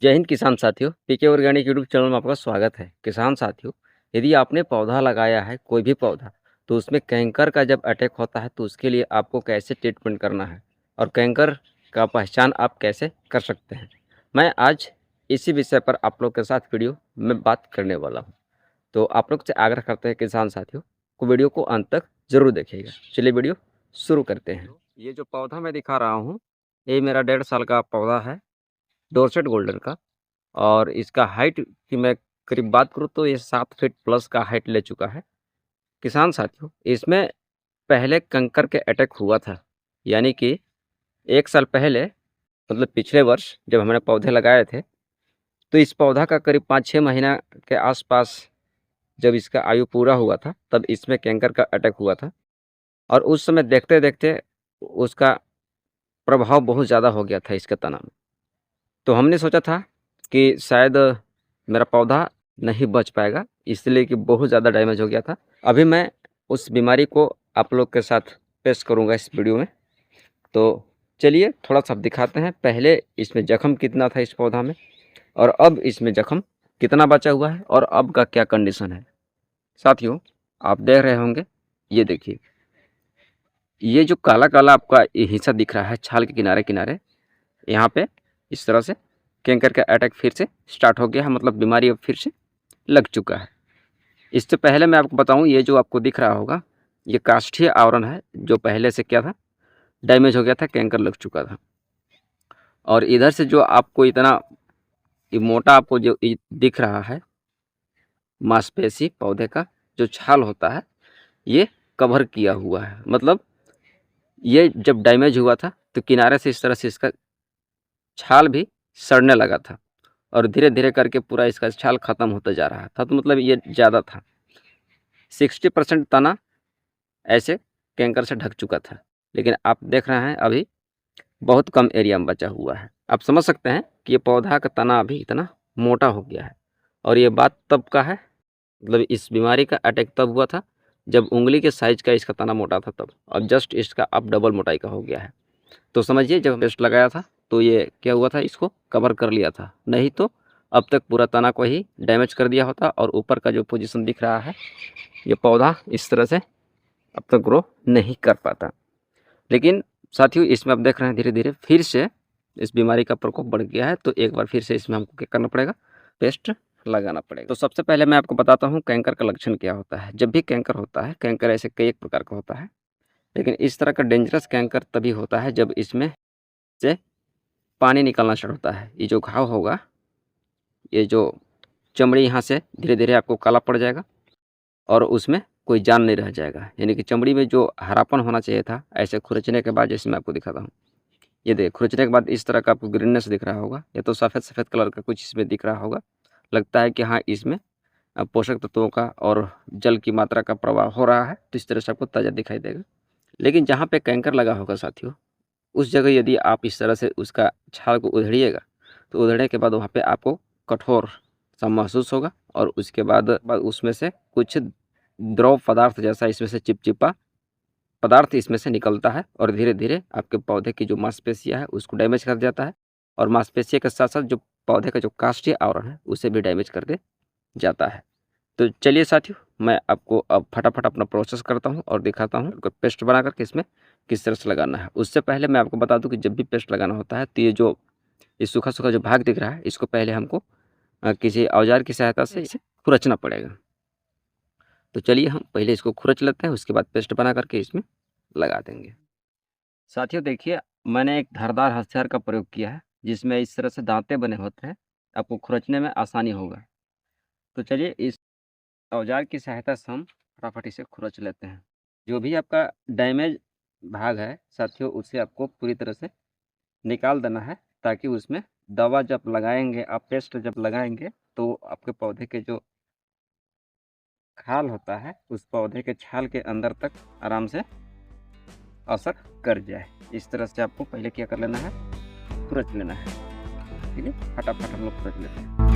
जय हिंद किसान साथियों, पीके ऑर्गेनिक यूट्यूब चैनल में आपका स्वागत है। किसान साथियों, यदि आपने पौधा लगाया है, कोई भी पौधा, तो उसमें कैंकर का जब अटैक होता है तो उसके लिए आपको कैसे ट्रीटमेंट करना है और कैंकर का पहचान आप कैसे कर सकते हैं। मैं आज इसी विषय पर आप लोग के साथ वीडियो में बात करने वाला हूँ। तो आप लोग से आग्रह करते हैं किसान साथियों को वीडियो को अंत तक ज़रूर देखिएगा। चलिए वीडियो शुरू करते हैं। ये जो पौधा मैं दिखा रहा हूँ, ये मेरा 1.5 साल का पौधा है, डोरसेट गोल्डन का। और इसका हाइट की मैं करीब बात करूँ तो ये 7 फीट प्लस का हाइट ले चुका है। किसान साथियों, इसमें पहले कंकर के अटैक हुआ था, यानी कि 1 साल पहले, मतलब पिछले वर्ष जब हमने पौधे लगाए थे, तो इस पौधा का करीब 5-6 महीना के आसपास जब इसका आयु पूरा हुआ था, तब इसमें कैंकर का अटैक हुआ था। और उस समय देखते-देखते उसका प्रभाव बहुत ज़्यादा हो गया था इसके तना में। तो हमने सोचा था कि शायद मेरा पौधा नहीं बच पाएगा, इसलिए कि बहुत ज़्यादा डैमेज हो गया था। अभी मैं उस बीमारी को आप लोग के साथ पेश करूँगा इस वीडियो में। तो चलिए थोड़ा-सा दिखाते हैं, पहले इसमें ज़ख्म कितना था इस पौधा में और अब इसमें ज़ख्म कितना बचा हुआ है और अब का क्या कंडीशन है। साथियों, आप देख रहे होंगे, ये देखिए, ये जो काला-काला आपका ये हिस्सा दिख रहा है छाल के किनारे-किनारे, यहाँ पे इस तरह से कैंकर का अटैक फिर से स्टार्ट हो गया है, मतलब बीमारी अब फिर से लग चुका है। इससे पहले मैं आपको बताऊं, ये जो आपको दिख रहा होगा, ये काष्ठीय आवरण है, जो पहले से क्या था, डैमेज हो गया था, कैंकर लग चुका था। और इधर से जो आपको इतना मोटा आपको जो दिख रहा है मांसपेशी पौधे का जो छाल होता है, ये कवर किया हुआ है। मतलब ये जब डैमेज हुआ था तो किनारे से इस तरह से इसका छाल भी सड़ने लगा था और धीरे धीरे करके पूरा इसका छाल ख़त्म होता जा रहा था। तो मतलब ये ज़्यादा था, 60% तना ऐसे कैंकर से ढक चुका था। लेकिन आप देख रहे हैं अभी बहुत कम एरिया में बचा हुआ है। आप समझ सकते हैं कि ये पौधा का तना अभी इतना मोटा हो गया है। और ये बात तब का है, मतलब इस बीमारी का अटैक तब हुआ था जब उंगली के साइज का इसका तना मोटा था तब, और जस्ट इसका अब डबल मोटाई का हो गया है। तो समझिए, जब पेस्ट लगाया था तो ये क्या हुआ था, इसको कवर कर लिया था, नहीं तो अब तक पूरा तना को ही डैमेज कर दिया होता। और ऊपर का जो पोजीशन दिख रहा है, ये पौधा इस तरह से अब तक ग्रो नहीं कर पाता। लेकिन साथियों, इसमें आप देख रहे हैं धीरे धीरे फिर से इस बीमारी का प्रकोप बढ़ गया है। तो एक बार फिर से इसमें हमको क्या करना पड़ेगा, पेस्ट लगाना पड़ेगा। तो सबसे पहले मैं आपको बताता हूँ कैंकर का लक्षण क्या होता है। जब भी कैंकर होता है, कैंकर ऐसे कई एक प्रकार का होता है, लेकिन इस तरह का डेंजरस कैंकर तभी होता है जब इसमें से पानी निकलना स्टार्ट होता है। ये जो घाव होगा, ये जो चमड़ी यहाँ से धीरे धीरे आपको काला पड़ जाएगा और उसमें कोई जान नहीं रह जाएगा, यानी कि चमड़ी में जो हरापन होना चाहिए था, ऐसे खुरचने के बाद, जैसे मैं आपको दिखाता हूँ, ये देखिए खुरचने के बाद इस तरह का आपको ग्रीननेस दिख रहा होगा, या तो सफ़ेद सफ़ेद कलर का कुछ इसमें दिख रहा होगा। लगता है कि हाँ, इसमें पोषक तत्वों का और जल की मात्रा का प्रवाह हो रहा है, तो इस तरह से आपको ताज़ा दिखाई देगा। लेकिन जहाँ पे कैंकर लगा होगा साथियों, उस जगह यदि आप इस तरह से उसका छाल को उधेड़िएगा, तो उधेड़ने के बाद वहाँ पे आपको कठोर सा महसूस होगा और उसके बाद उसमें से कुछ द्रव पदार्थ जैसा इसमें से चिपचिपा पदार्थ इसमें से निकलता है और धीरे धीरे आपके पौधे की जो मांसपेशियाँ है उसको डैमेज कर जाता है। और मांसपेशियों के साथ साथ जो पौधे का जो काष्ठीय आवरण है उसे भी डैमेज करके जाता है। तो चलिए साथियों, मैं आपको अब फटाफट अपना प्रोसेस करता हूँ और दिखाता हूँ पेस्ट बना करके इसमें किस तरह से लगाना है। उससे पहले मैं आपको बता दूँ कि जब भी पेस्ट लगाना होता है तो ये सूखा सूखा जो भाग दिख रहा है, इसको पहले हमको किसी औजार की सहायता से इसे खुरचना पड़ेगा। तो चलिए हम पहले इसको खुरच लेते हैं, उसके बाद पेस्ट बना करके इसमें लगा देंगे। साथियों देखिए, मैंने एक धारदार हथियार का प्रयोग किया है जिसमें इस तरह से दांते बने होते हैं, आपको खुरचने में आसानी होगा। तो चलिए इस औजार की सहायता से हम फटाफट इसे खुरच लेते हैं। जो भी आपका डैमेज भाग है साथियों, उसे आपको पूरी तरह से निकाल देना है, ताकि उसमें दवा जब लगाएंगे आप, पेस्ट जब लगाएंगे, तो आपके पौधे के जो खाल होता है उस पौधे के छाल के अंदर तक आराम से असर कर जाए। इस तरह से आपको पहले क्या कर लेना है, खुरच लेना है। ठीक है, फटाफट हम लोग खुरच लेते हैं।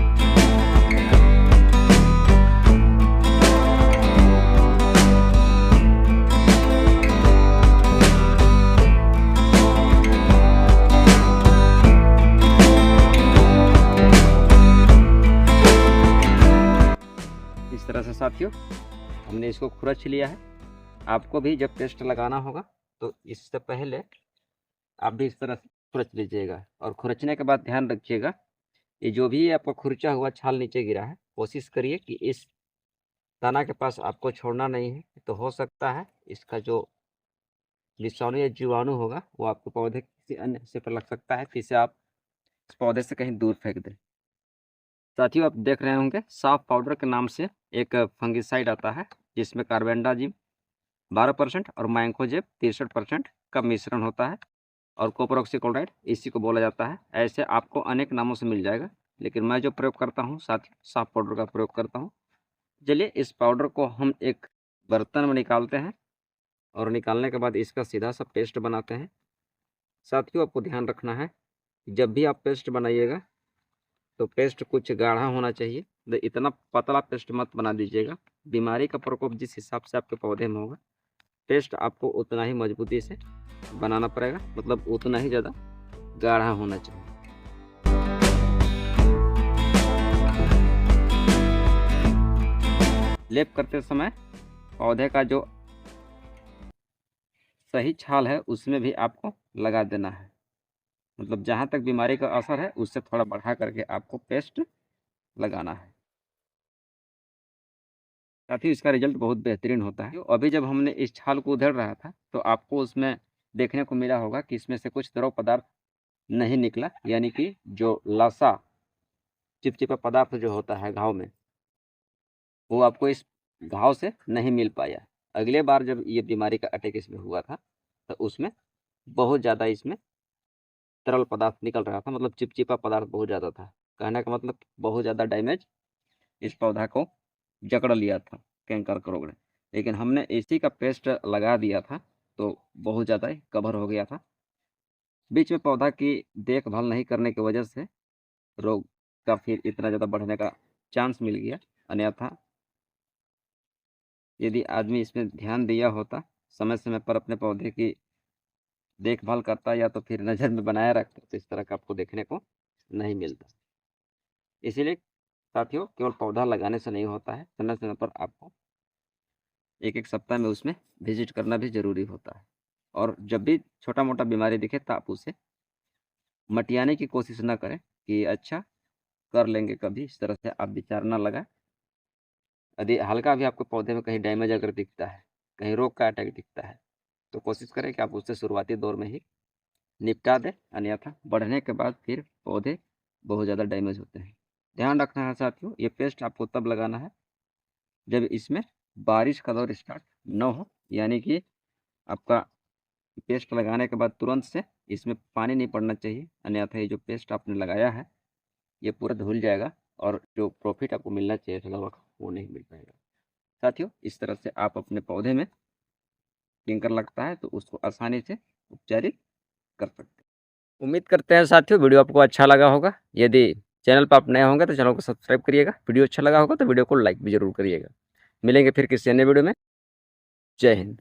साथियों, हमने इसको खुरच लिया है। आपको भी जब पेस्ट लगाना होगा तो इससे पहले आप भी इस तरह से खुरच लीजिएगा, और खुरचने के बाद ध्यान रखिएगा, ये जो भी आपका खुरचा हुआ छाल नीचे गिरा है, कोशिश करिए कि इस तना के पास आपको छोड़ना नहीं है। तो हो सकता है इसका जो विषाणु या जीवाणु होगा वो आपके पौधे किसी अन्य हिस्से पर लग सकता है, तो इसे आप इस पौधे से कहीं दूर फेंक दें। साथियों, आप देख रहे होंगे साफ पाउडर के नाम से एक फंगिसाइड आता है, जिसमें कार्बेंडाजिम 12% और मैंकोजेब 63% का मिश्रण होता है, और कॉपर ऑक्सीक्लोराइड इसी को बोला जाता है। ऐसे आपको अनेक नामों से मिल जाएगा, लेकिन मैं जो प्रयोग करता हूँ साथियों, साफ पाउडर का प्रयोग करता हूँ। चलिए, इस पाउडर को हम एक बर्तन में निकालते हैं, और निकालने के बाद इसका सीधा सा पेस्ट बनाते हैं। साथियों, आपको ध्यान रखना है, जब भी आप पेस्ट बनाइएगा तो पेस्ट कुछ गाढ़ा होना चाहिए। इतना पतला पेस्ट मत बना दीजिएगा। बीमारी का प्रकोप जिस हिसाब से आपके पौधे में होगा, पेस्ट आपको उतना ही मजबूती से बनाना पड़ेगा, मतलब उतना ही ज़्यादा गाढ़ा होना चाहिए। लेप करते समय पौधे का जो सही छाल है उसमें भी आपको लगा देना है, मतलब जहाँ तक बीमारी का असर है उससे थोड़ा बढ़ा करके आपको पेस्ट लगाना है। साथ ही इसका रिजल्ट बहुत बेहतरीन होता है। अभी जब हमने इस छाल को उधेड़ रहा था तो आपको उसमें देखने को मिला होगा कि इसमें से कुछ द्रव पदार्थ नहीं निकला, यानी कि जो लसा चिपचिपा पदार्थ जो होता है घाव में, वो आपको इस घाव से नहीं मिल पाया। अगले बार जब ये बीमारी का अटैक इसमें हुआ था तो उसमें बहुत ज़्यादा इसमें तरल पदार्थ निकल रहा था, मतलब चिपचिपा पदार्थ बहुत ज़्यादा था। कहने का मतलब बहुत ज़्यादा डैमेज इस पौधा को जकड़ लिया था कैंकर के रोग ने। लेकिन हमने इसी का पेस्ट लगा दिया था तो बहुत ज़्यादा ही कवर हो गया था। बीच में पौधा की देखभाल नहीं करने की वजह से रोग का फिर इतना ज़्यादा बढ़ने का चांस मिल गया। अन्यथा यदि आदमी इसमें ध्यान दिया होता, समय समय पर अपने पौधे की देखभाल करता, या तो फिर नज़र में बनाए रखता, तो इस तरह का आपको देखने को नहीं मिलता। इसीलिए साथियों, केवल पौधा लगाने से नहीं होता है, समय समय पर आपको एक एक सप्ताह में उसमें विजिट करना भी ज़रूरी होता है। और जब भी छोटा मोटा बीमारी दिखे तो आप उसे मटियाने की कोशिश ना करें कि अच्छा कर लेंगे कभी, इस तरह से आप विचार ना लगाएं। यदि हल्का भी आपको पौधे में कहीं डैमेज अगर दिखता है, कहीं रोग का अटैक दिखता है, तो कोशिश करें कि आप उससे शुरुआती दौर में ही निपटा दें, अन्यथा बढ़ने के बाद फिर पौधे बहुत ज़्यादा डैमेज होते हैं। ध्यान रखना है साथियों, ये पेस्ट आपको तब लगाना है जब इसमें बारिश का दौर स्टार्ट न हो, यानी कि आपका पेस्ट लगाने के बाद तुरंत से इसमें पानी नहीं पड़ना चाहिए, अन्यथा ये जो पेस्ट आपने लगाया है ये पूरा धुल जाएगा, और जो प्रॉफिट आपको मिलना चाहिए था लगभग वो नहीं मिल पाएगा। साथियों, इस तरह से आप अपने पौधे में कैंकर लगता है तो उसको आसानी से उपचारित कर सकते हैं। उम्मीद करते हैं साथियों वीडियो आपको अच्छा लगा होगा। यदि चैनल पर आप नए होंगे तो चैनल को सब्सक्राइब करिएगा। वीडियो अच्छा लगा होगा तो वीडियो को लाइक भी जरूर करिएगा। मिलेंगे फिर किसी अन्य वीडियो में। जय हिंद।